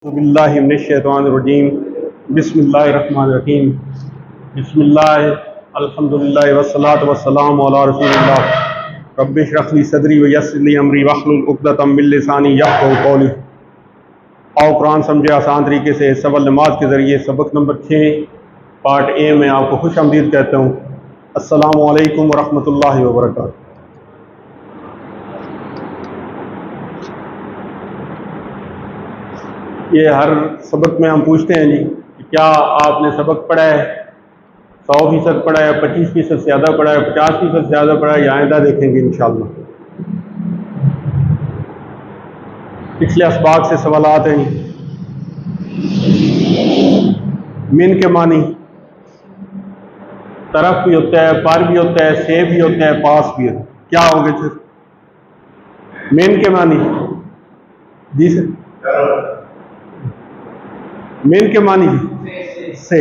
اعوذ باللہ من الشیطان الرجیم بسم اللہ الرحمن الرحیم بسم اللہ الحمدللہ والصلاة والسلام علی رسول اللہ رب اشرح لی صدری ویسر لی امری واحلل عقدۃ من لسانی یفقہوا قولی۔ آؤ قرآن سمجھے آسان طریقے سے سبق نماز کے ذریعے سبق نمبر 6 پارٹ اے میں آپ کو خوش آمدید کہتا ہوں۔ السلام علیکم ورحمۃ اللہ وبرکاتہ۔ یہ ہر سبق میں ہم پوچھتے ہیں جی کہ کیا آپ نے سبق پڑھا ہے، 100% پڑھا ہے، 25% زیادہ پڑھا ہے، 50% زیادہ پڑھا ہے، یا آئندہ دیکھیں گے انشاءاللہ۔ پچھلے اسباق سے سوالات ہیں جی۔ من کے معنی طرف بھی ہوتا ہے، پر بھی ہوتا ہے، سے بھی ہوتا ہے، پاس بھی ہوتا ہے۔ کیا ہوگا سر؟ من کے معنی جی سر، من کے معنی جی سے،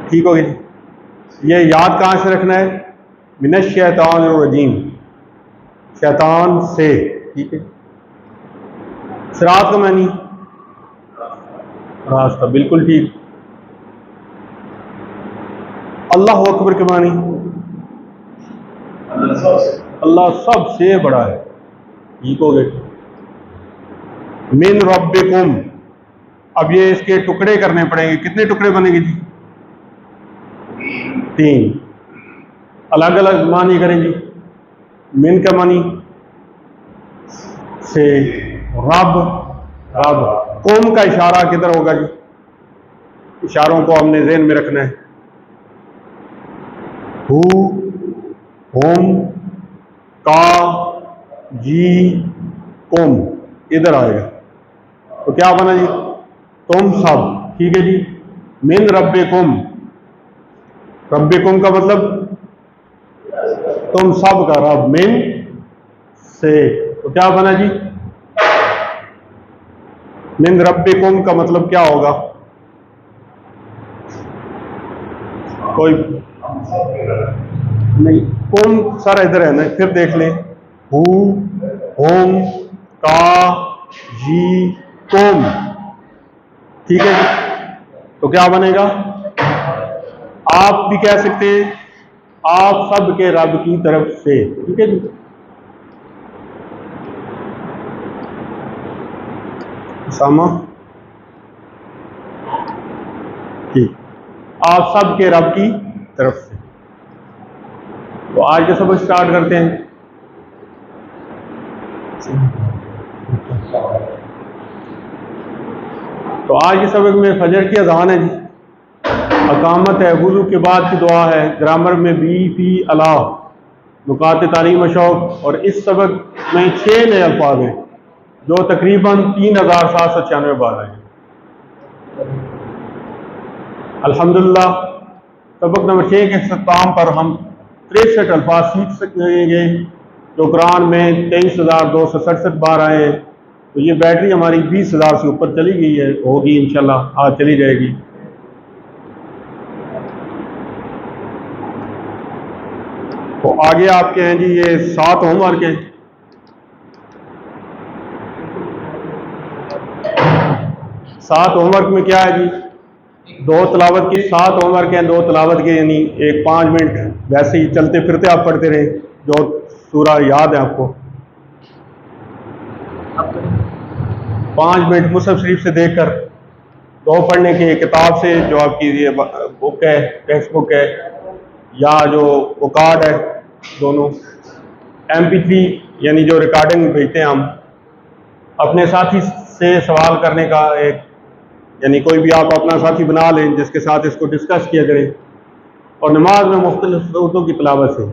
ٹھیک ہوگی جی۔ یہ یاد کہاں سے رکھنا ہے؟ من الشیطان الرجیم، شیطان سے، ٹھیک ہے۔ صراط کا معنی راستہ، بالکل ٹھیک۔ اللہ اکبر کے معنی اللہ سب سے بڑا ہے، ٹھیک ہو گئے۔ من ربکم، اب یہ اس کے ٹکڑے کرنے پڑیں گے، کتنے ٹکڑے بنے گے جی؟ 3۔ الگ الگ معنی کریں جی۔ من کا معنی سے، رب رب، قوم کا اشارہ کدھر ہوگا جی؟ اشاروں کو ہم نے ذہن میں رکھنا ہے۔ ہو، ہوم، کا، جی، قوم، ادھر آئے گا تو کیا بنا جی؟ تم سب، ٹھیک ہے جی۔ من ربکم، ربکم کا مطلب تم سب کا رب، من سے، تو کیا بنا جی؟ من ربکم کا مطلب کیا ہوگا؟ کوئی نہیں، قوم سر ادھر ہے نا، پھر دیکھ لیں۔ ہو، ہوم، کا، جی، قوم، ٹھیک ہے جی۔ تو کیا بنے گا؟ آپ بھی کہہ سکتے ہیں آپ سب کے رب کی طرف سے، ٹھیک ہے جی۔ اسامہ، ٹھیک، آپ سب کے رب کی طرف سے۔ تو آج کا سبق سٹارٹ کرتے ہیں۔ تو آج کے سبق میں فجر کی اذان ہے جی، اقامت ہے، وضو کے بعد کی دعا ہے، گرامر میں بی، فی، الا، نکات تعلیم و شوق، اور اس سبق میں 6 نئے الفاظ ہیں جو تقریباً 3796 بار آئے ہیں۔ الحمدللہ سبق نمبر 6 کے اختتام پر ہم 63 الفاظ سیکھ سکیں گے جو قرآن میں 23,267 بار آئے ہیں۔ تو یہ بیٹری ہماری 20,000 سے اوپر چلی گئی ہے، ہوگی انشاءاللہ، آج چلی جائے گی۔ تو آگے آپ کے ہیں جی یہ 7 ہوم ورک ہیں۔ 7 ہوم ورک میں کیا ہے جی؟ 2 تلاوت کی، 7 ہوم ورک ہیں، 2 تلاوت کے، یعنی 5 منٹ ویسے ہی چلتے پھرتے آپ پڑھتے رہیں جو سورہ یاد ہے آپ کو۔ 5 منٹ مصحف شریف سے دیکھ کر، 2 پڑھنے کے کتاب سے جو آپ کی یہ بک ہے، ٹیکسٹ بک ہے، یا جو وہ کارڈ ہے، دونوں۔ MP3 یعنی جو ریکارڈنگ بھیجتے ہیں ہم، اپنے ساتھی سے سوال کرنے کا ایک، یعنی کوئی بھی آپ اپنا ساتھی بنا لیں جس کے ساتھ اس کو ڈسکس کیا کریں، اور نماز میں مختلف صورتوں کی تلاوت سے۔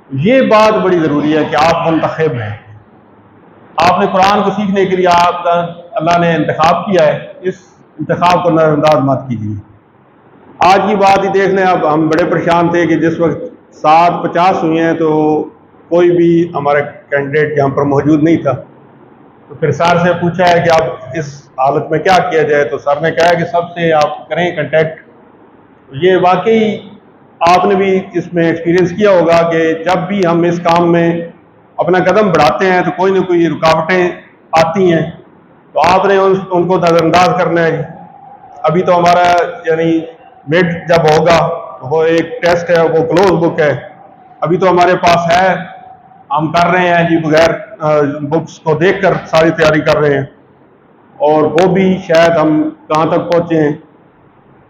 یہ بات بڑی ضروری ہے کہ آپ منتخب ہیں، آپ نے قرآن کو سیکھنے کے لیے آپ کا اللہ نے انتخاب کیا ہے، اس انتخاب کو نظر انداز مت کیجیے۔ آج کی بات ہی دیکھ لیں، اب ہم بڑے پریشان تھے کہ جس وقت 7:50 ہوئی ہیں تو کوئی بھی ہمارا کینڈیڈیٹ یہاں پر موجود نہیں تھا۔ تو پھر سر سے پوچھا ہے کہ اب اس حالت میں کیا کیا جائے، تو سر نے کہا کہ سب سے آپ کریں کنٹیکٹ۔ یہ واقعی آپ نے بھی اس میں ایکسپیرینس کیا ہوگا کہ جب بھی ہم اس کام میں اپنا قدم بڑھاتے ہیں تو کوئی نہ کوئی رکاوٹیں آتی ہیں تو آپ نے ان کو نظر انداز کرنا ہے جی. ابھی تو ہمارا یعنی مڈ جب ہوگا وہ ایک ٹیسٹ ہے، وہ کلوز بک ہے، ابھی تو ہمارے پاس ہے، ہم کر رہے ہیں جی بغیر بکس کو دیکھ کر ساری تیاری کر رہے ہیں، اور وہ بھی شاید ہم کہاں تک پہنچے ہیں.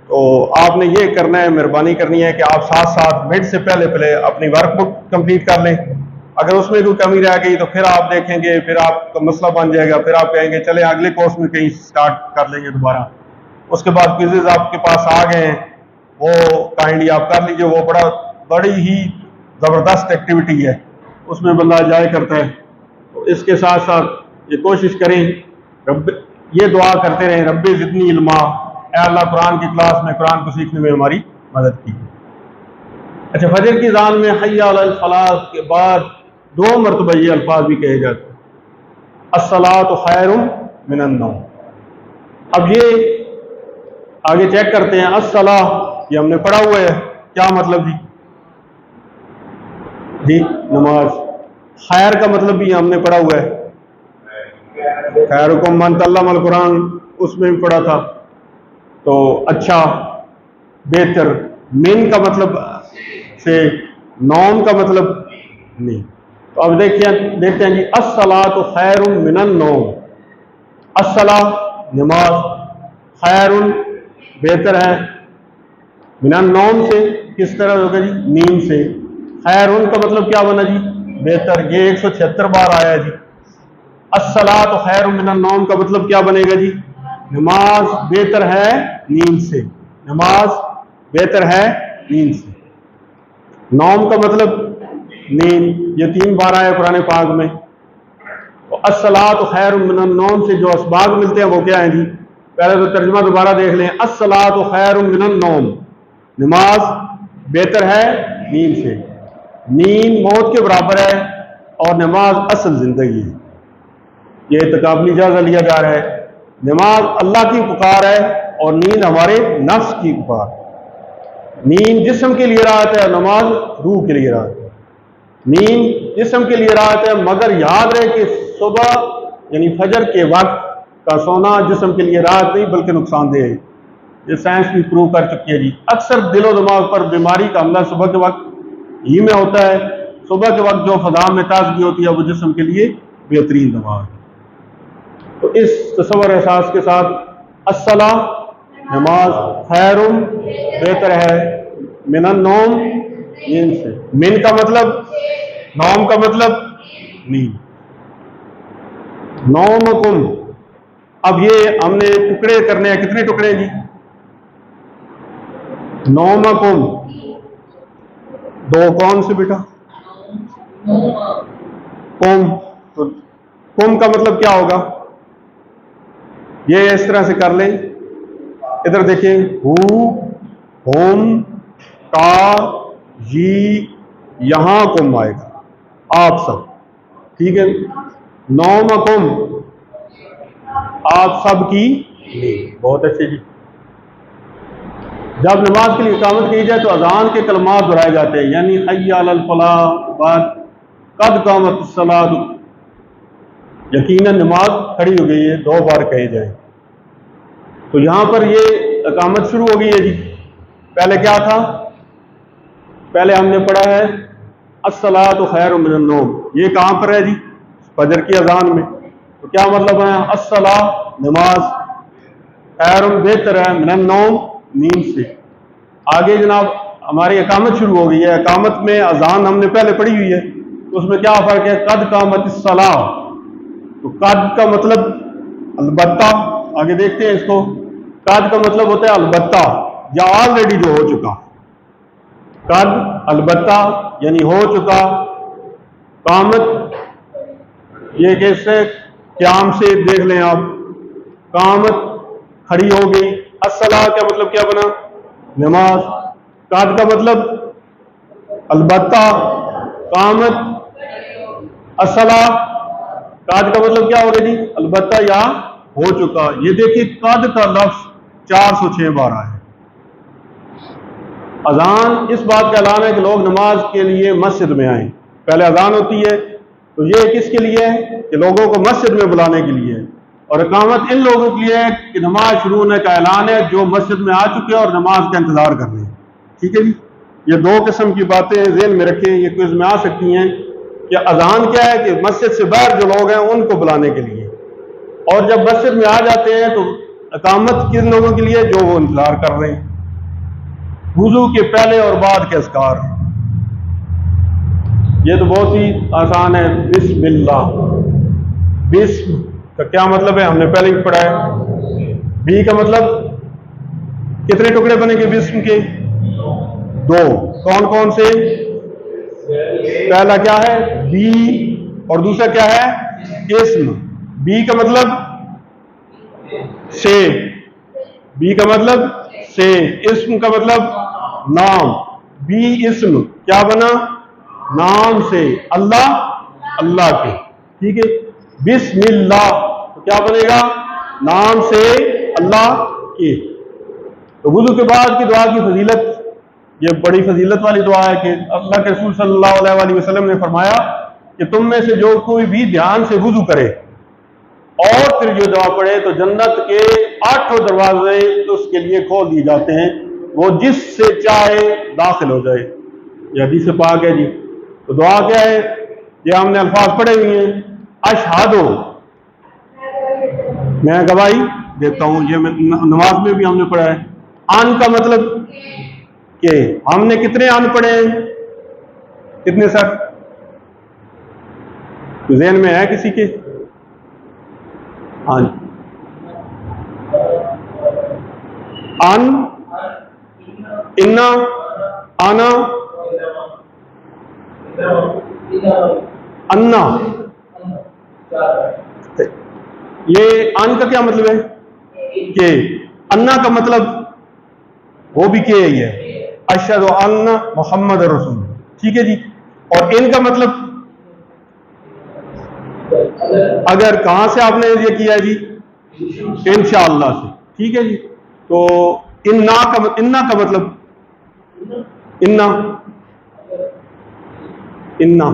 تو آپ نے یہ کرنا ہے، مہربانی کرنی ہے کہ آپ ساتھ ساتھ مڈ سے پہلے اپنی ورک بک کمپلیٹ کر لیں. اگر اس میں کوئی کمی رہ گئی تو پھر آپ دیکھیں گے، پھر آپ کا مسئلہ بن جائے گا، پھر آپ کہیں گے چلیں اگلے کورس میں کہیں سٹارٹ کر لیں گے دوبارہ. اس کے بعد کوئزز آپ کے پاس آ گئے ہیں، وہ کائنڈلی آپ کر لیجئے. وہ بڑی ہی زبردست ایکٹیویٹی ہے، اس میں بندہ جائے کرتا ہے. تو اس کے ساتھ ساتھ یہ کوشش کریں، یہ دعا کرتے رہیں، رب زدنی علما، اے اللہ قرآن کی کلاس میں قرآن کو سیکھنے میں ہماری مدد کی. اچھا، فجر کی اذان میں حی علی الفلاح کے بعد 2 مرتبہ یہ الفاظ بھی کہے جاتے ہیں، الصلاۃ خیر من النوم. اب یہ آگے چیک کرتے ہیں، الصلاۃ یہ ہم نے پڑھا ہوا ہے، کیا مطلب جی نماز. خیر کا مطلب بھی ہم نے پڑھا ہوا ہے، خیرکم من تعلم القرآن، اس میں بھی پڑھا تھا. تو اچھا، بہتر. من کا مطلب سے نوم کا مطلب نہیں. تو اب دیکھتے ہیں جی، الصلاۃ خیر من النوم. الصلاۃ نماز، خیر بہتر ہے، من النوم سے کس طرح ہوگا جی؟ نیند سے. خیر کا مطلب کیا بنا جی؟ بہتر. یہ 176 بار آیا جی. الصلاۃ خیر من النوم کا مطلب کیا بنے گا جی؟ نماز بہتر ہے نیند سے. نماز بہتر ہے نیند سے. نوم کا مطلب نیند، یہ 3 بار آیا قرآن پاک میں. الصلاۃ خیر من النوم سے جو اسباق ملتے ہیں وہ کیا ہیں جی؟ پہلے تو ترجمہ دوبارہ دیکھ لیں. الصلاۃ خیر من النوم، نماز بہتر ہے نیند سے. نیند موت کے برابر ہے اور نماز اصل زندگی ہے. یہ تقابلی جائزہ لیا جا رہا ہے. نماز اللہ کی پکار ہے اور نیند ہمارے نفس کی پکار. نیند جسم کے لیے راحت ہے، نماز روح کے لیے راحت ہے. نیند جسم کے لیے راحت ہے، مگر یاد رہے کہ صبح یعنی فجر کے وقت کا سونا جسم کے لیے راحت نہیں بلکہ نقصان دہ ہے. یہ سائنس بھی پروو کر چکی ہے جی. اکثر دل و دماغ پر بیماری کا حملہ صبح کے وقت ہی میں ہوتا ہے. صبح کے وقت جو فضا میں تازگی ہوتی ہے وہ جسم کے لیے بہترین دوا ہے. تو اس تصور احساس کے ساتھ الصلاۃ نماز خیر بہتر ہے من النوم نیند سے. من کا مطلب، نوم کا مطلب نیند. نومکم، اب یہ ہم نے ٹکڑے کرنے ہیں. کتنے ٹکڑے جی؟ نومکم 2. کون سے بیٹا؟ کم. تو کم کا مطلب کیا ہوگا؟ یہ اس طرح سے کر لیں. ادھر دیکھیں، ہو، ہوم، کا، جی، یہاں کم آئے گا، آپ سب. ٹھیک ہے. نومکم آپ سب کی نیند. بہت اچھے جی. جب نماز کے لیے اقامت کی جائے تو اذان کے کلمات دہرائے جاتے ہیں، یعنی حی علی الفلاح بعد قد قامت الصلاۃ، یقیناً نماز کھڑی ہو گئی ہے، 2 بار کہے جائیں. تو یہاں پر یہ اقامت شروع ہو گئی ہے جی. پہلے کیا تھا؟ پہلے ہم نے پڑھا ہے الصلاۃ خیر من النوم. یہ کہاں پر ہے جی؟ فجر کی اذان میں. تو کیا مطلب ہے؟ الصلاۃ نماز، خیر بہتر ہے من النوم نیند سے. آگے جناب ہماری اقامت شروع ہو گئی ہے. اقامت میں اذان ہم نے پہلے پڑھی ہوئی ہے، تو اس میں کیا فرق ہے؟ قد قامت الصلاۃ. تو قد کا مطلب البتہ، آگے دیکھتے ہیں اس کو. قد کا مطلب ہوتا ہے البتہ یا آلریڈی جو ہو چکا. قد البتہ یعنی ہو چکا. قامت یہ کیسے؟ قیام سے دیکھ لیں آپ، قامت کھڑی ہو گئی. الصلاۃ کا مطلب کیا بنا؟ نماز. قد کا مطلب البتہ، قامت. الصلاۃ قد کا مطلب کیا ہوگا جی؟ البتہ یا ہو چکا. یہ دیکھیے قد کا لفظ 406 بار آیا ہے. اذان اس بات کا اعلان ہے کہ لوگ نماز کے لیے مسجد میں آئیں. پہلے اذان ہوتی ہے، تو یہ کس کے لیے ہے کہ لوگوں کو مسجد میں بلانے کے لیے ہے، اور اقامت ان لوگوں کے لیے ہے کہ نماز شروع ہونے کا اعلان ہے جو مسجد میں آ چکے ہیں اور نماز کا انتظار کر رہے ہیں۔ ٹھیک ہے جی، یہ دو قسم کی باتیں ذہن میں رکھیں، یہ کوئز میں آ سکتی ہیں کہ اذان کیا ہے کہ مسجد سے باہر جو لوگ ہیں ان کو بلانے کے لیے، اور جب مسجد میں آ جاتے ہیں تو اقامت کن لوگوں کے لیے جو وہ انتظار کر رہے ہیں۔ وضو کے پہلے اور بعد کے اذکار، یہ تو بہت ہی آسان ہے۔ بسم اللہ، بسم کا کیا مطلب ہے ہم نے پہلے ہی پڑھا ہے۔ بی کا مطلب کتنے ٹکڑے بنے گے بسم کے؟ دو۔ کون کون سے؟ پہلا کیا ہے؟ بی، اور دوسرا کیا ہے؟ اسم۔ بی کا مطلب سے، بی کا مطلب سے، اسم کا مطلب نام، بی اسم کیا بنا؟ نام سے، اللہ، اللہ کے۔ ٹھیک ہے، بسم اللہ تو کیا بنے گا؟ نام سے اللہ کے۔ تو وضو کے بعد کی دعا کی فضیلت، یہ بڑی فضیلت والی دعا ہے کہ اللہ کے رسول صلی اللہ علیہ وآلہ وسلم نے فرمایا کہ تم میں سے جو کوئی بھی دھیان سے وضو کرے اور پھر یہ دعا پڑھے تو جنت کے 8 دروازے اس کے لیے کھول دیے جاتے ہیں، وہ جس سے چاہے داخل ہو جائے۔ یہ حدیث پاک ہے جی۔ تو دعا کیا ہے؟ یہ ہم نے الفاظ پڑھے ہوئے ہیں، اشہدو، میں گواہی دیتا ہوں، یہ نماز میں بھی ہم نے پڑھا ہے۔ ان کا مطلب کہ ہم نے کتنے ان پڑھے ہیں؟ کتنے سر؟ ذہن میں ہے کسی کے؟ ہاں جی، ان، انا، آنا، انا۔ یہ ان کا کیا مطلب ہے؟ کہ انا کا مطلب وہ بھی کہ ہی ہے، اشہد ان محمد رسول۔ ٹھیک ہے جی، اور ان کا مطلب اگر کہاں سے آپ نے یہ کیا ہے جی؟ انشاءاللہ سے۔ ٹھیک ہے جی، تو انا کا مطلب انا، انا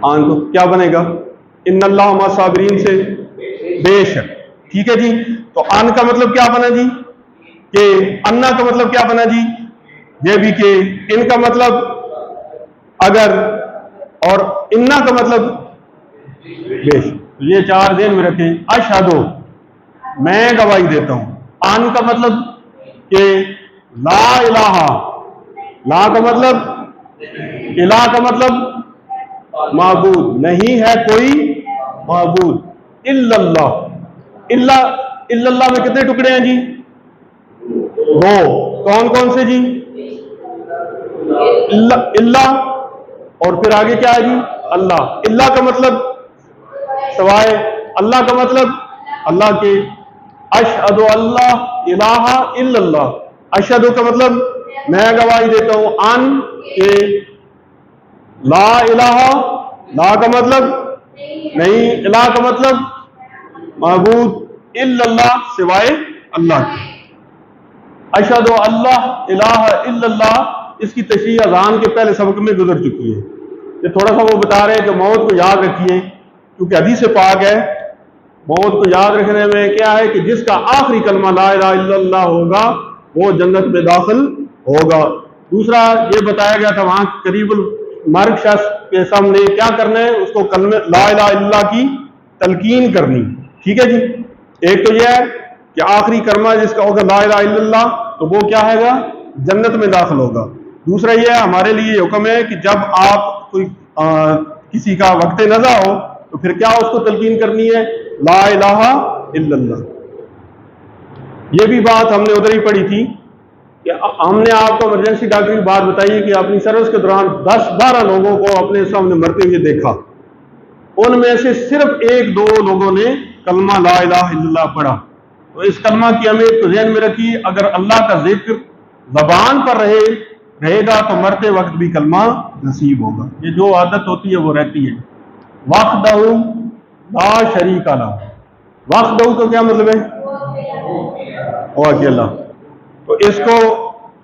آن کو کیا بنے گا؟ ان اللہ مع صابرین سے بے شک۔ ٹھیک ہے جی، تو ان کا مطلب کیا بنا جی؟ کہ انا کا مطلب کیا بنا جی؟ یہ بھی کہ ان کا مطلب اگر، اور انا کا مطلب بے شک۔ یہ چار ذہن میں رکھیں۔ اشہدو، میں گواہی دیتا ہوں۔ ان کا مطلب کہ لا الہ، لا کا مطلب، الہ کا مطلب معبود، نہیں ہے کوئی معبود، الا اللہ۔ الا اللہ میں کتنے ٹکڑے ہیں جی؟ 2۔ کون کون سے جی؟ اللہ، اور پھر آگے کیا ہے جی؟ اللہ۔ اللہ کا مطلب سوائے، اللہ کا مطلب اللہ کے۔ اشہد اللہ الہ الا اللہ، اشہد کا مطلب میں گواہی دیتا ہوں ان کہ لا الہ، لا کا مطلب نہیں، الہ کا مطلب معبود، الا اللہ سوائے اللہ کے۔ اشہد اللہ الہ الا اللہ، اس کی تشریح اذان کے پہلے سبق میں گزر چکی ہے۔ یہ تھوڑا سا وہ بتا رہے ہیں کہ موت کو یاد رکھیے، کیونکہ حدیث پاک ہے موت کو یاد رکھنے میں کیا ہے کہ جس کا آخری کلمہ لا الہ الا اللہ ہوگا وہ جنت میں داخل ہوگا۔ دوسرا یہ بتایا گیا تھا وہاں قریب المرگ شخص کے سامنے کیا کرنا ہے؟ اس کو کلمہ لا الہ الا اللہ کی تلقین کرنی۔ ٹھیک ہے جی، ایک تو یہ ہے کہ آخری کلمہ جس کا ہوگا لا الہ الا اللہ تو وہ کیا ہے گا؟ جنت میں داخل ہوگا۔ دوسرا یہ ہے ہمارے لیے یہ حکم ہے کہ جب آپ کوئی کسی کا وقت نزا ہو تو پھر کیا اس کو تلقین کرنی ہے؟ لا الہ الا اللہ۔ یہ بھی بات ہم نے ادھر ہی پڑھی تھی کہ ہم نے آپ کو ایمرجنسی ڈاکٹر کی بات بتائی کہ اپنی سروس کے دوران 10-12 لوگوں کو اپنے سامنے مرتے ہوئے دیکھا، ان میں سے صرف 1-2 لوگوں نے کلمہ لا الہ الا اللہ پڑھا۔ تو اس کلمہ کی اہمیت کو ذہن میں رکھی، اگر اللہ کا ذکر زبان پر رہے گا تو مرتے وقت بھی کلمہ نصیب ہوگا۔ یہ جو عادت ہوتی ہے وہ رہتی ہے۔ وحدہ لا شریک لہ، وحدہ تو کیا مطلب ہے؟ وہ اکیلا۔ تو اس کو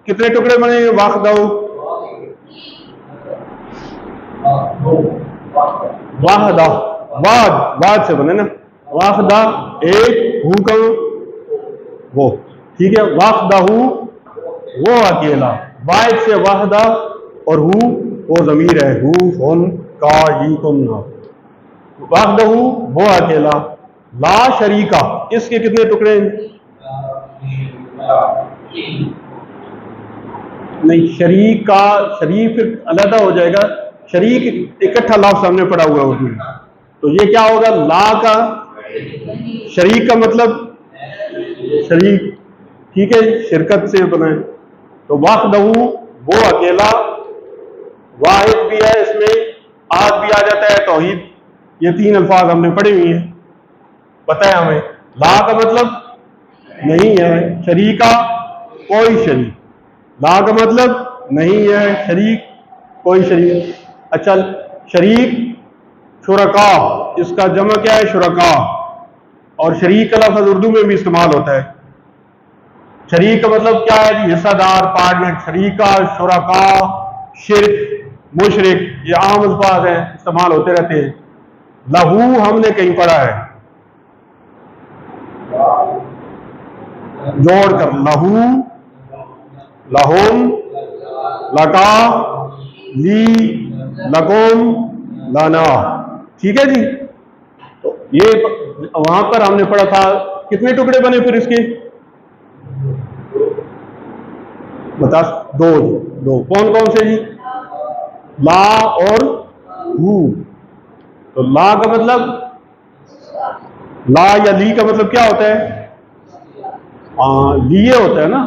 کتنے ٹکڑے بنے گے وحدہ؟ واحدہ، واد سے بنے نا، واحدہ ایک، ہو کا وہ، ٹھیک ہے، واحدہ وہ اکیلا، واحد سے واحدہ، اور ہو وہ ضمیر ہے، ہو ہم کا ہی تم نا، واحدہ وہ اکیلا، لا شریکہ اس کے کتنے ٹکڑے ہیں؟ نہیں، شریک کا شریک پھر علیحدہ ہو جائے گا، شریک اکٹھا لفظ ہم نے پڑھا ہوا ہے اردو میں، تو یہ کیا ہوگا؟ لا کا شریک کا مطلب شریک، ٹھیک ہے، شرکت سے بنائے، تو واحدہ وہ اکیلا، واحد بھی ہے اس میں، آج بھی آ جاتا ہے توحید، یہ تین الفاظ ہم نے پڑھے ہوئے ہیں، پتہ ہے ہمیں۔ لا کا مطلب نہیں ہے، شریکہ کوئی شریک، لا کا مطلب نہیں ہے شریک کوئی شریک۔ اچھا، شریک شرکاء، اس کا جمع کیا ہے؟ شرکاء، اور شریک کا لفظ اردو میں بھی استعمال ہوتا ہے۔ شریک کا مطلب کیا ہے جی؟ حصہ دار، پارٹنر، شریکہ، شرکاء، شرک، مشرک، یہ عام الفاظ ہیں، استعمال ہوتے رہتے ہیں۔ لہو ہم نے کہیں پڑھا ہے جوڑ کر، لہو، لہم، لکا، لی، لکم، لنا، ٹھیک ہے جی۔ تو یہ وہاں پر ہم نے پڑھا تھا، کتنے ٹکڑے بنے پھر اس کے؟ بتا، دو کون کون سے جی؟ لا اور ہو۔ تو لا کا مطلب، لا یا لی کا مطلب کیا ہوتا ہے؟ لیے ہوتا ہے نا۔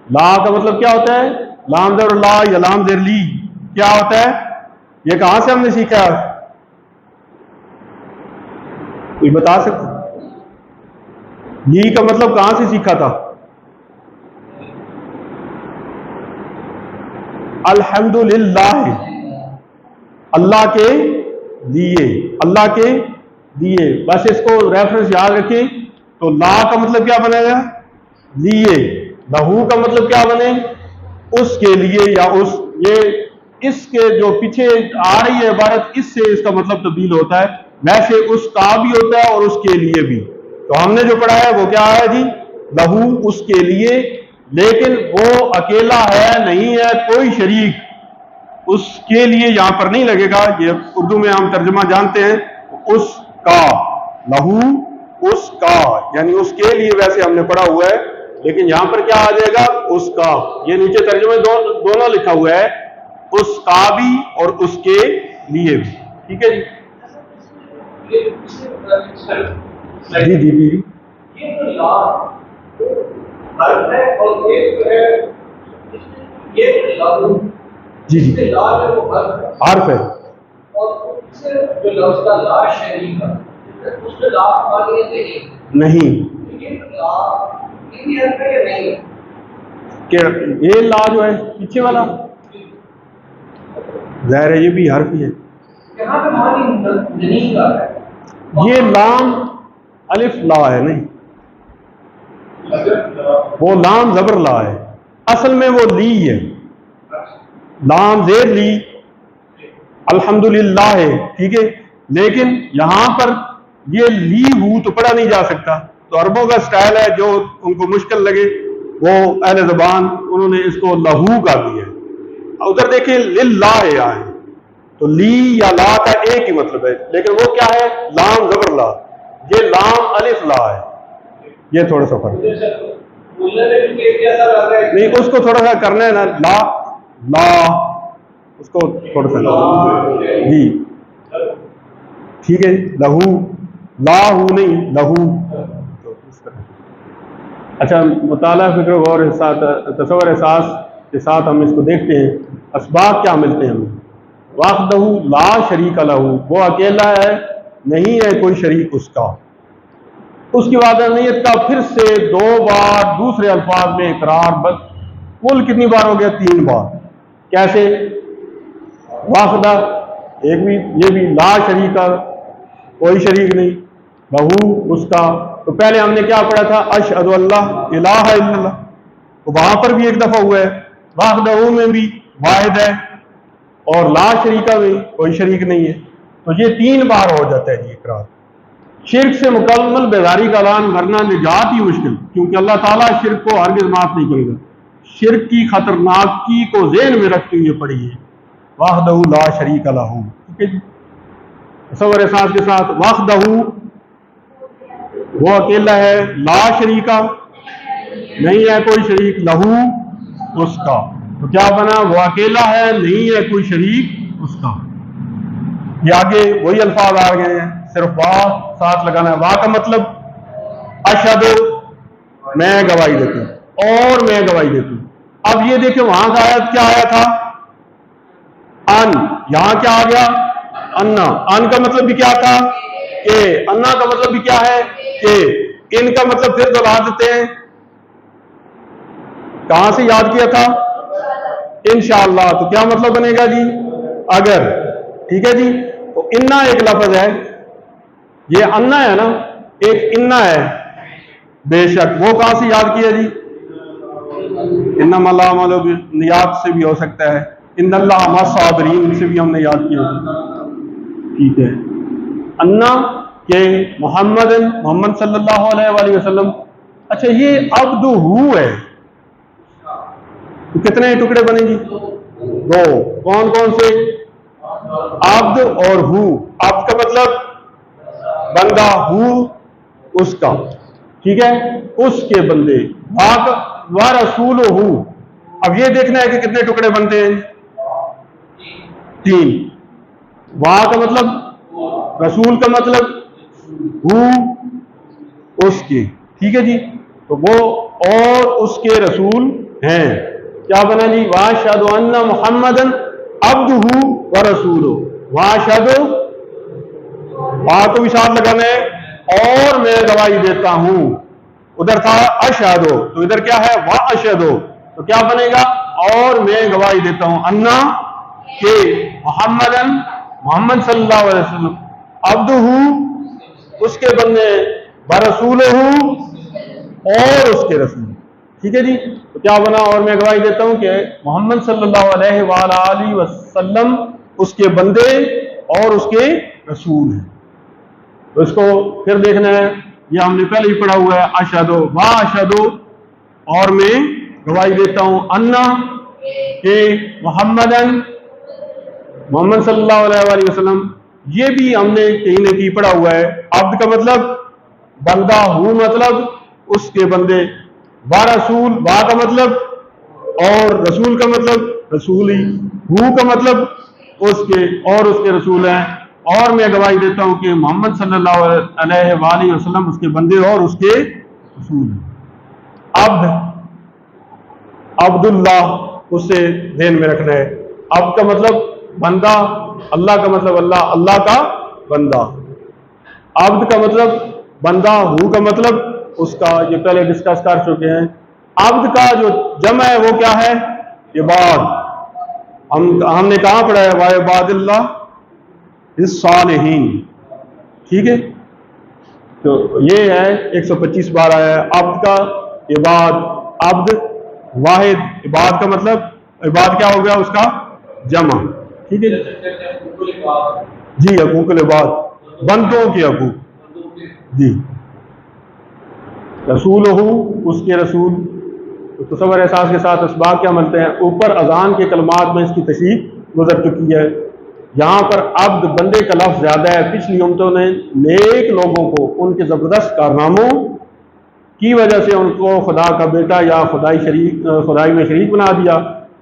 لا کا مطلب کیا ہوتا ہے؟ لام زیر لا یا لام زیر لی کیا ہوتا ہے؟ یہ کہاں سے ہم نے سیکھا؟ کوئی بتا سکتا؟ لی کا مطلب کہاں سے سیکھا تھا؟ الحمدللہ، اللہ کے لیے، اللہ کے لیے، بس اس کو ریفرنس یاد رکھیں۔ تو لا کا مطلب کیا بنے گا؟ لیے۔ لہو کا مطلب کیا بنے؟ اس کے لیے، یا اس، یہ اس کے جو پیچھے آ رہی ہے عبارت، اس سے اس کا مطلب تبدیل ہوتا ہے، ویسے اس کا بھی ہوتا ہے اور اس کے لیے بھی۔ تو ہم نے جو پڑھا ہے وہ کیا ہے جی؟ لہو اس کے لیے، لیکن وہ اکیلا ہے، نہیں ہے کوئی شریک، اس کے لیے یہاں پر نہیں لگے گا، یہ اردو میں ہم ترجمہ جانتے ہیں، اس کا، لہو اس کا، یعنی اس کے لیے ویسے ہم نے پڑھا ہوا ہے، لیکن یہاں پر کیا آ جائے گا؟ اس کا، یہ نیچے ترجمے دونوں لکھا ہوا ہے، اس کا بھی اور اس کے لیے بھی، ٹھیک ہے جی جی جی یہ جو لا حرف ہے اور ایک جو ہے یہ لفظ جی جی جی لا جو وہ حرف ہے، اور اس سے جو لفظ کا لا شریک ہے اس میں لا معنی نہیں یہ لا کتنی حرف ہے یا نہیں؟ کہ یہ لا جو ہے پیچھے والا ظاہر ہے یہ بھی حرف ہی ہے، یہاں پہ معنی نہیں کا ہے، یہ لام الف لا ہے، نہیں وہ لام زبر لا ہے، اصل میں وہ لی ہے، لام زیر لی الحمدللہ ہے، ٹھیک ہے، لیکن یہاں پر یہ لی ہو تو پڑھا نہیں جا سکتا، تو عربوں کا سٹائل ہے، جو ان کو مشکل لگے وہ اہل زبان انہوں نے اس کو لہو کا دیا ہے۔ ادھر دیکھیں للہ ہے، تو لی یا لا کا ایک ہی مطلب ہے، لیکن وہ کیا ہے؟ لام زبر لا، یہ لام الف لا ہے، یہ تھوڑا سا فرق نہیں، اس کو تھوڑا سا کرنا ہے نا، لا لا اس کو تھوڑا سا جی، ٹھیک ہے، لہو، لا ہو نہیں لہو۔ اچھا، مطالعہ فکر غور تصور احساس کے ساتھ ہم اس کو دیکھتے ہیں، اسباب کیا ملتے ہیں ہمیں؟ واحدہ لا شریک لہو، وہ اکیلا ہے، نہیں ہے کوئی شریک اس کا۔ اس کی وحدانیت کا پھر سے دو بار دوسرے الفاظ میں اقرار، بس کل کتنی بار ہو گیا؟ 3 بار۔ کیسے؟ واحدہ ایک بھی، یہ بھی لا شریک، کوئی شریک نہیں، لہو اس کا، تو پہلے ہم نے کیا پڑھا تھا؟ اشہد اللہ الہ الا اللہ، تو وہاں پر بھی ایک دفعہ ہوا ہے، واحدہ میں بھی واحد ہے، اور لا شریکہ میں کوئی شریک نہیں ہے. تو یہ 3 بار ہو جاتا ہے جی اقرار. شرک سے مکمل بیداری کا اعلان ورنہ نجات ہی مشکل، کیونکہ اللہ تعالیٰ شرک کو ہرگز معاف نہیں کرے گا. شرک کی خطرناکی کو ذہن میں رکھتے ہوئے پڑھیے وحدہ لا شریک لہ. ٹھیک ہے جی، تصور احساس کے ساتھ. وحدہ وہ اکیلا ہے، لا شریکہ نہیں ہے کوئی شریک، لہو اس کا. تو کیا بنا؟ وہ اکیلا ہے، نہیں ہے کوئی شریک اس کا. یہ آگے وہی الفاظ آ گئے ہیں، صرف وا ساتھ لگانا ہے. وا کا مطلب اشہد، میں گواہی دیتا ہوں، اور میں گواہی دیتا ہوں. اب یہ دیکھیں وہاں کا آیت کیا آیا تھا؟ ان. یہاں کیا آ گیا؟ انا. ان کا مطلب بھی کیا تھا؟ کہ. انا کا مطلب بھی کیا ہے؟ کہ. ان کا مطلب پھر دوہرا دیتے ہیں، کہاں سے یاد کیا تھا؟ انشاءاللہ. تو کیا مطلب بنے گا جی؟ اگر. ٹھیک ہے جی. تو انا ایک لفظ ہے، یہ انا ہے نا، ایک انا ہے بے شک. وہ کہاں سے یاد کیا جی؟ انما الاعمال بالنیات سے بھی ہو سکتا ہے، ان اللہ مع الصابرین سے بھی ہم نے یاد کیا. ٹھیک ہے. انا کہ محمد صلی اللہ علیہ وآلہ وسلم. اچھا یہ عبد ہو ہے، تو کتنے ٹکڑے بنے گی؟ 2. کون کون سے؟ عبد اور ہو. عبد کا مطلب بندہ، ہو اس کا. ٹھیک ہے، اس کے بندے. رسول ہو. اب یہ دیکھنا ہے کہ کتنے ٹکڑے بنتے ہیں؟ 3. وا کا مطلب رسول کا مطلب ہو اس کے. ٹھیک ہے جی. تو وہ اور اس کے رسول ہیں. کیا بنا جی؟ واشہد ان محمدً عبدہ ورسولہ. واشہد، وا کو بھی ساتھ لگانا ہے، اور میں گواہی دیتا ہوں. ادھر تھا اشہد، تو ادھر کیا ہے؟ واشہد. تو کیا بنے گا؟ اور میں گواہی دیتا ہوں انا کہ محمد صلی اللہ علیہ وسلم عبدہ اس کے بندے، ورسولہ اور اس کے رسول. ٹھیک ہے جی. تو کیا بنا؟ اور میں گواہی دیتا ہوں کہ محمد صلی اللہ علیہ وآلہ وسلم اس کے بندے اور اس کے رسول ہیں. تو اس کو پھر دیکھنا ہے، یہ ہم نے پہلے ہی پڑھا ہوا ہے. اشہد وا اشہد، اور میں گواہی دیتا ہوں انا کہ محمد صلی اللہ علیہ وآلہ وسلم. یہ بھی ہم نے کہیں نہ کہیں پڑھا ہوا ہے. عبد کا مطلب بندہ، ہو مطلب اس کے بندے، با رسول، با کا مطلب اور رسول کا مطلب رسول ہی، ہو کا مطلب اس کے اور اس کے رسول ہیں. اور میں گواہی دیتا ہوں کہ محمد صلی اللہ علیہ وآلہ وسلم اس کے بندے اور اس کے رسول ہیں. عبداللہ، اس سے ذہن میں رکھنا ہے. عبد کا مطلب بندہ، اللہ کا مطلب اللہ کا بندہ. عبد کا مطلب بندہ، ہو کا مطلب اس کا. یہ پہلے ڈسکس کر چکے ہیں. عبد کا جو جمع ہے وہ کیا ہے؟ عباد. ہم نے کہاں پڑھا ہے؟ وعباد اللہ الصالحین. ٹھیک ہے. تو یہ ہے 125 بار آیا ہے عبد کا. عباد، عبد واحد. عباد کا مطلب، عباد کیا ہو گیا؟ اس کا جمع. ٹھیک ہے جی. حقوق العباد، بندوں کے حقوق. جی. رسول ہو اس کے رسول. تصور احساس کے ساتھ اسباق کیا ملتے ہیں؟ اوپر اذان کے کلمات میں اس کی تشریح گزر چکی ہے. یہاں پر عبد بندے کا لفظ زیادہ ہے. پچھلی امتوں نے نیک لوگوں کو ان کے زبردست کارناموں کی وجہ سے ان کو خدا کا بیٹا یا خدائی میں شریک بنا دیا.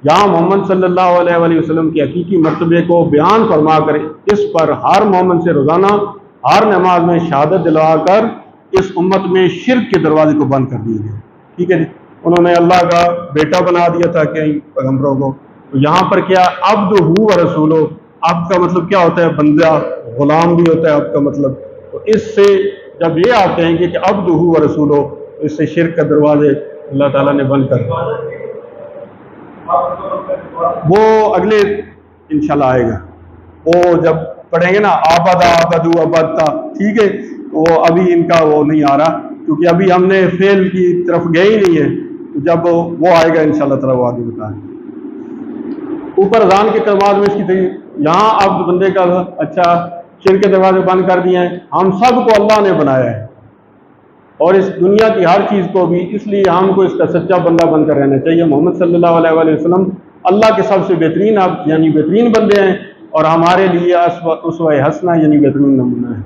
یہاں محمد صلی اللہ علیہ وآلہ وسلم کے حقیقی مرتبے کو بیان فرما کر اس پر ہر مومن سے روزانہ ہر نماز میں شہادت دلوا کر اس امت میں شرک کے دروازے کو بند کر دیے گئے. ٹھیک ہے جی. انہوں نے اللہ کا بیٹا بنا دیا تھا کئی پیغمبروں کو. تو یہاں پر کیا؟ عبد ہو و رسولو. عبد کا مطلب کیا ہوتا ہے؟ بندہ، غلام بھی ہوتا ہے عبد کا مطلب. تو اس سے جب یہ آپ کہیں گے کہ عبد ہو و رسولو، تو اس سے شرک کا دروازے اللہ تعالیٰ نے بند کر دیا. وہ اگلے انشاءاللہ آئے گا. وہ جب پڑھیں گے نا آبدو ابدتا. ٹھیک ہے. تو ابھی ان کا وہ نہیں آ رہا، کیونکہ ابھی ہم نے فعل کی طرف گئے ہی نہیں ہے. تو جب وہ آئے گا انشاءاللہ تعالیٰ وہ آگے بتائیں. اوپر اذان کے کلمات میں اس کی یہاں اب بندے کا اچھا شرک کے دروازے بند کر دیے ہیں. ہم سب کو اللہ نے بنایا ہے اور اس دنیا کی ہر چیز کو بھی، اس لیے ہم کو اس کا سچا بندہ بن کر رہنا چاہیے. محمد صلی اللہ علیہ وآلہ وسلم اللہ کے سب سے بہترین یعنی بہترین بندے ہیں اور ہمارے لیے اسوہ حسنہ یعنی بہترین نمونہ ہے.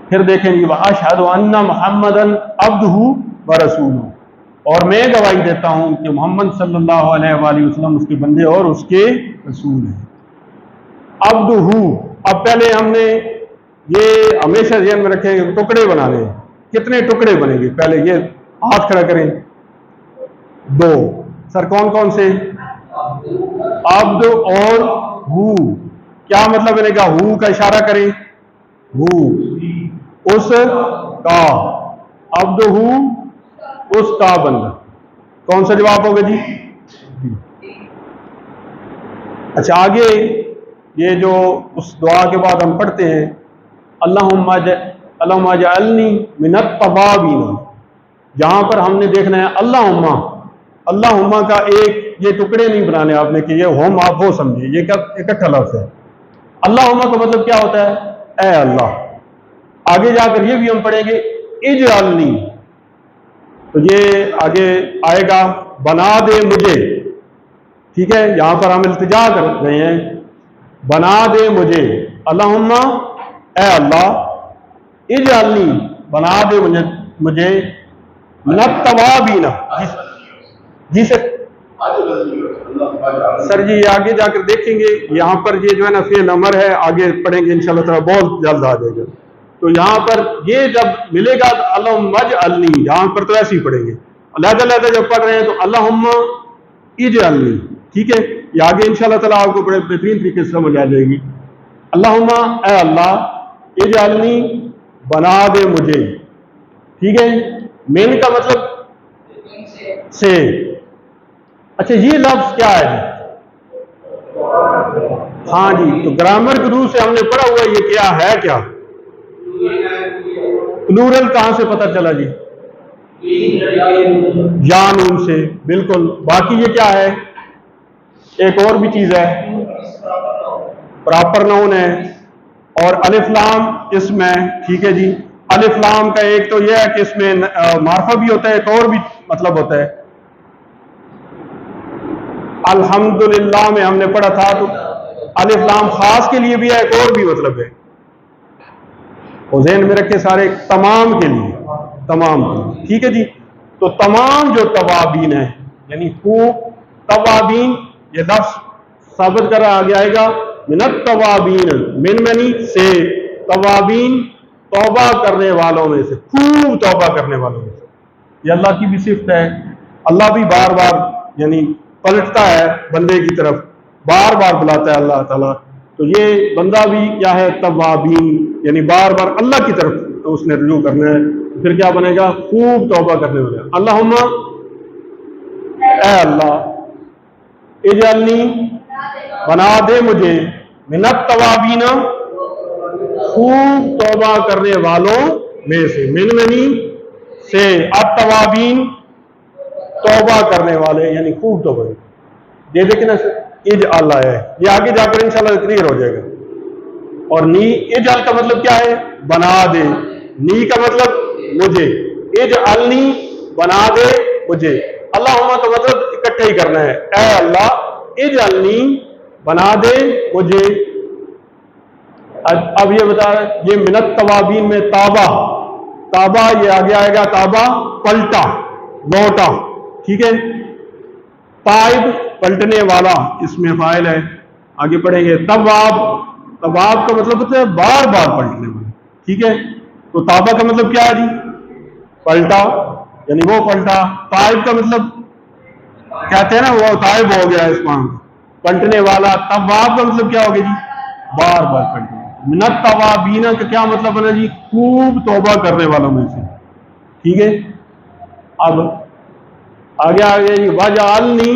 پھر دیکھیں گے وَأَشْهَدُ أَنَّ مُحَمَّدًا عَبْدُهُ وَرَسُولُهُ، اور میں گواہی دیتا ہوں کہ محمد صلی اللہ علیہ وآلہ وسلم اس کے بندے اور اس کے رسول ہیں. عبدہ، اب پہلے ہم نے یہ ہمیشہ ذہن میں رکھے ٹکڑے بنانے ہیں. کتنے ٹکڑے بنیں گے؟ پہلے یہ ہاتھ کھڑا کریں. 2. سر کون کون سے؟ عبد اور ہو. کیا مطلب بنے گا؟ ہو کا اشارہ کریں. ہو اس کا، عبد ہو اس کا بندہ. کون سا جواب ہوگا جی؟ اچھا آگے یہ جو اس دعا کے بعد ہم پڑھتے ہیں اللہم اجعلنی من التوابین، جہاں پر ہم نے دیکھنا ہے اللہم کا ایک یہ ٹکڑے نہیں بنانے آپ نے کہ یہ ہم آپ وہ سمجھے، یہ اکٹھا لفظ ہے. اللہم کا مطلب کیا ہوتا ہے؟ اے اللہ. آگے جا کر یہ بھی ہم پڑھیں گے اجعلنی، تو یہ آگے آئے گا بنا دے مجھے. ٹھیک ہے، یہاں پر ہم التجا کر رہے ہیں بنا دے مجھے. اللہم اے اللہ، اجعلنی بنا دے مجھے من التوابین. جی سر جی آگے جا کر دیکھیں گے یہاں پر یہ جو ہے نا فعل امر ہے، آگے پڑھیں گے انشاءاللہ تعالی بہت جلد آ جائے گا. تو یہاں پر یہ جب ملے گا اللہم اجعلنی، یہاں پر تو ایسے ہی پڑھیں گے. علیحدہ جب پڑھ رہے ہیں تو اللہم اجعلنی. ٹھیک ہے، یہ آگے انشاءاللہ تعالی آپ کو بڑے بہترین طریقے سے سمجھ آ جائے گی. اللہم اے اللہ اجعلنی بنا دے مجھے. ٹھیک ہے، من کا مطلب سے. اچھا یہ لفظ کیا ہے؟ ہاں جی، تو گرامر کے روح سے ہم نے پڑھا ہوا یہ کیا ہے؟ کیا پلورل کہاں سے پتہ چلا جی؟ یا نون سے. بالکل. باقی یہ کیا ہے؟ ایک اور بھی چیز ہے، پراپر ناؤن ہے اور الف لام اسم ہے. ٹھیک ہے جی، الف لام کا ایک تو یہ ہے کہ اس میں معرفہ بھی ہوتا ہے، ایک اور بھی مطلب ہوتا ہے. الحمدللہ میں ہم نے پڑھا تھا تو الف لام خاص کے لیے بھی ہے، ایک اور بھی مطلب ہے. وہ ذہن میں رکھے سارے تمام کے لیے، تمام کے لیے. ٹھیک ہے جی، تو تمام جو توابین ہیں یعنی خوب توابین، یہ لفظ ثابت کر رہا آگے آئے گا من التوابین، من منی سے، توابین توبہ کرنے والوں میں سے، خوب توبہ کرنے والوں میں سے. یہ اللہ کی بھی صفت ہے. اللہ بھی بار بار یعنی پلٹتا ہے بندے کی طرف، بار بار بلاتا ہے اللہ تعالیٰ. تو یہ بندہ بھی کیا ہے؟ توابین، یعنی بار بار اللہ کی طرف اس نے رجوع کرنا ہے. پھر کیا بنے گا؟ خوب توبہ کرنے والے. اللہم اے اللہ اجعلنی بنا دے مجھے من التوابین خوب توبہ کرنے والوں میں سے. من منی سے، التوابین توبہ کرنے والے یعنی خوب توبہ. یہ دیکھیں نا اجعل ہے، یہ آگے جا کر انشاءاللہ کلیئر ہو جائے گا. اور نی، اجعل کا مطلب کیا ہے؟ بنا دے. نی کا مطلب مجھے. اجعلنی بنا دے مجھے. اللہم کا مطلب اکٹھا ہی کرنا ہے، اے اللہ اجعلنی بنا دے مجھے. اب یہ بتا رہے یہ من التوابین میں تابہ، تابہ یہ آگے آئے گا تابہ پلٹا، لوٹا. ٹھیک ہے، تائب پلٹنے والا اس میں فاعل ہے. آگے پڑھیں گے تواب. تواب کا مطلب ہوتا ہے بار بار پلٹنے والا. ٹھیک ہے، تو تابہ کا مطلب کیا ہے جی؟ پلٹا، یعنی وہ پلٹا. تائب کا مطلب کہتے ہیں نا وہ تائب ہو گیا اس میں، پلٹنے والا. تواب کا مطلب کیا ہوگا جی؟ بار بار پلٹنے. من التوابین کا کیا مطلب بنا جی؟ خوب توبہ کرنے والوں میں سے. ٹھیک ہے، اب آگے آگے وجعلنی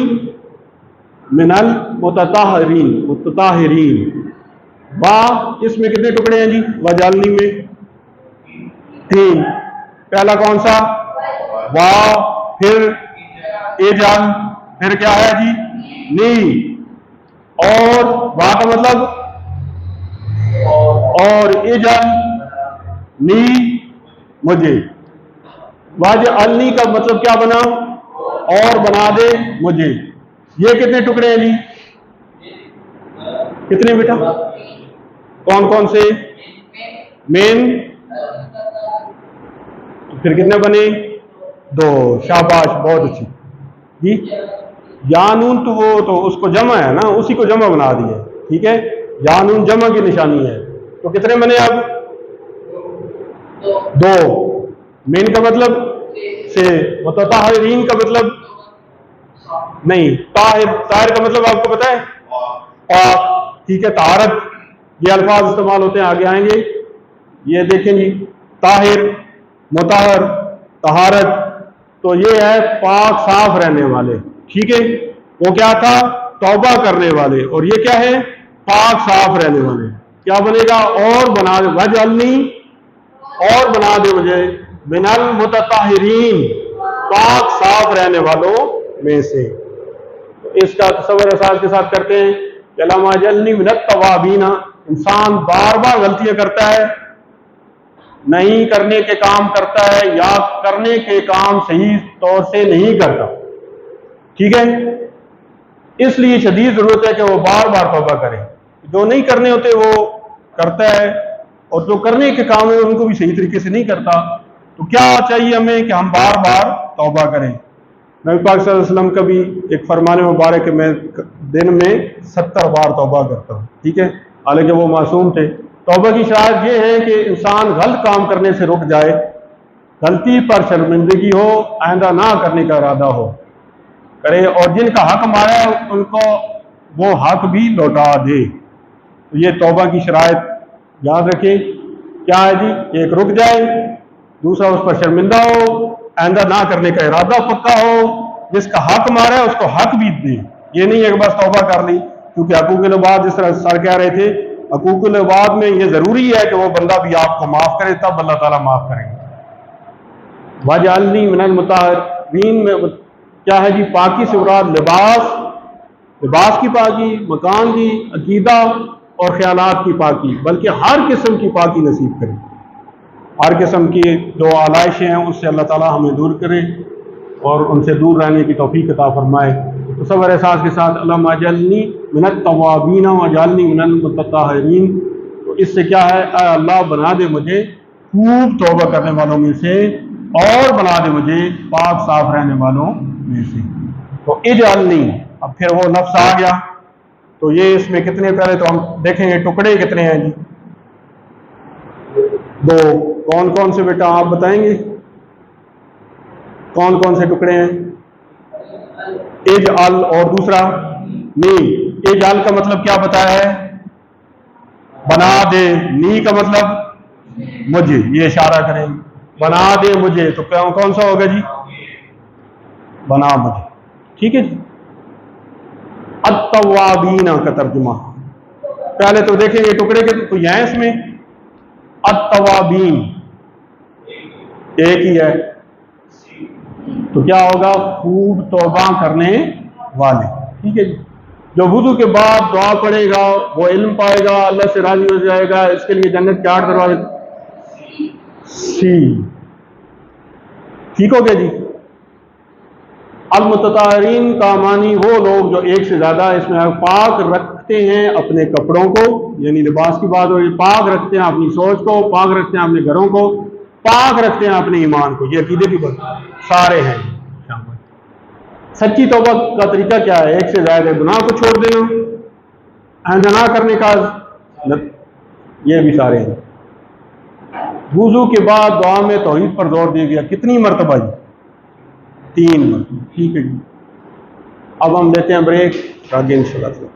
من المتطہرین. متطہرین با اس میں کتنے ٹکڑے ہیں جی؟ وجعلنی میں 3. پہلا کون سا؟ وا، پھر اجعل، پھر کیا ہے جی؟ نی. اور وا کا مطلب اور اجعل نی مجھے، واجعلنی کا مطلب کیا بنا؟ اور بنا دے مجھے۔ یہ کتنے ٹکڑے ہیں جی؟ کتنے بیٹا؟ کون کون سے؟ مین، پھر کتنے بنے؟ 2۔ شاباش، بہت اچھی جی۔ یانون تو وہ تو اس کو جمع ہے نا، اسی کو جمع بنا دیا، ٹھیک ہے، یانون جمع کی نشانی ہے، تو کتنے بنے اب؟ 2۔ مین کا مطلب سے، متطہرین کا مطلب نہیں، طاہر کا مطلب آپ کو پتا ہے؟ پاک، ٹھیک ہے، طہارت، یہ الفاظ استعمال ہوتے ہیں، آگے آئیں گے۔ یہ دیکھیں جی، طاہر، مطہر، طہارت، تو یہ ہے پاک صاف رہنے والے، ٹھیک ہے۔ وہ کیا تھا؟ توبہ کرنے والے، اور یہ کیا ہے؟ پاک صاف رہنے والے۔ کیا بنے گا؟ اور بنا دے، وجعلنی، اور بنا دے مجھے، من المتطہرین، پاک صاف رہنے والوں میں سے۔ اس کا تصور احساس کے ساتھ کرتے ہیں کہ اللہم اجعلنی من التوابین۔ انسان بار بار غلطیاں کرتا ہے، نہیں کرنے کے کام کرتا ہے، یا کرنے کے کام صحیح طور سے نہیں کرتا، ٹھیک ہے، اس لیے شدید ضرورت ہے کہ وہ بار بار توبہ کرے۔ جو نہیں کرنے ہوتے وہ کرتا ہے، اور جو کرنے کے کام ہیں ان کو بھی صحیح طریقے سے نہیں کرتا، تو کیا چاہیے ہمیں؟ کہ ہم بار بار توبہ کریں۔ نبی پاک صلی اللہ علیہ وسلم کا بھی ایک فرمان مبارک ہے، میں دن میں 70 بار توبہ کرتا ہوں، ٹھیک ہے، حالانکہ وہ معصوم تھے۔ توبہ کی شرائط یہ ہے کہ انسان غلط کام کرنے سے رک جائے، غلطی پر شرمندگی ہو، آئندہ نہ کرنے کا ارادہ ہو کرے، اور جن کا حق مارا ہے ان کو وہ حق بھی لوٹا دے۔ تو یہ توبہ کی شرائط یاد رکھیں، کیا ہے جی؟ ایک رک جائے، دوسرا اس پر شرمندہ ہو، آئندہ نہ کرنے کا ارادہ پکا ہو، جس کا حق مارا ہے اس کو حق بھی دے۔ یہ نہیں ہے کہ بس توبہ کر لی، کیونکہ حقوق العباد، جس طرح سر کہہ رہے تھے، حقوق العباد میں یہ ضروری ہے کہ وہ بندہ بھی آپ کو معاف کرے، تب اللہ تعالیٰ معاف کریں گے۔ وَجَعَلْنِي مِنَ الْمُطَهِّرِينَ میں کیا ہے جی؟ پاکی سے مراد لباس کی پاکی، مکان کی، عقیدہ اور خیالات کی پاکی، بلکہ ہر قسم کی پاکی نصیب کرے، ہر قسم کی جو آلائشیں ہیں اس سے اللہ تعالیٰ ہمیں دور کرے اور ان سے دور رہنے کی توفیق عطا فرمائے۔ تصور احساس کے ساتھ اللہم اجعلنی من التوابین واجعلنی من المتطہرین، تو اس سے کیا ہے؟ اے اللہ بنا دے مجھے خوب توبہ کرنے والوں میں سے، اور بنا دے مجھے پاک صاف رہنے والوں میں سے۔ تو اجعلنی، اب پھر وہ لفظ آ گیا، تو یہ اس میں کتنے، پہلے تو ہم دیکھیں گے ٹکڑے کتنے ہیں جی؟ 2۔ کون کون سے بیٹا آپ بتائیں گے؟ کون کون سے ٹکڑے ہیں؟ اجعل اور دوسرا نی۔ اجعل کا مطلب کیا بتایا ہے؟ بنا دے۔ نی کا مطلب مجھے، یہ اشارہ کریں، بنا دے مجھے، تو کون سا ہوگا جی؟ بنا مجھے، ٹھیک ہے جی۔ التوابین کا ترجمہ پہلے تو دیکھیں یہ ٹکڑے کے کوئی ہیں اس میں؟ التوابین ایک ہی ہے، تو کیا ہوگا؟ خوب توبہ کرنے والے، ٹھیک ہے جی۔ جو وضو کے بعد دعا پڑھے گا وہ علم پائے گا، اللہ سے راضی ہو جائے گا، اس کے لیے جنت کے 8 دروازے، سی، ٹھیک ہو گیا جی۔ المتطہرین کا معنی وہ لوگ جو ایک سے زیادہ اس میں پاک رکھتے ہیں اپنے کپڑوں کو، یعنی لباس کی بات ہو رہی ہے، پاک رکھتے ہیں اپنی سوچ کو، پاک رکھتے ہیں اپنے گھروں کو، پاک رکھتے ہیں اپنے ایمان کو، یہ عقیدے کی بات سارے ہیں۔ سچی توبہ کا طریقہ کیا ہے؟ ایک سے زیادہ گناہ کو چھوڑ دینا، آئندہ نہ کرنے کا، یہ بھی سارے ہیں۔ وضو کے بعد دعا میں توحید پر زور دیا گیا، کتنی مرتبہ جی؟ 3 مرتبہ، ٹھیک ہے جی۔ اب ہم لیتے ہیں بریک، آگے انشاءاللہ۔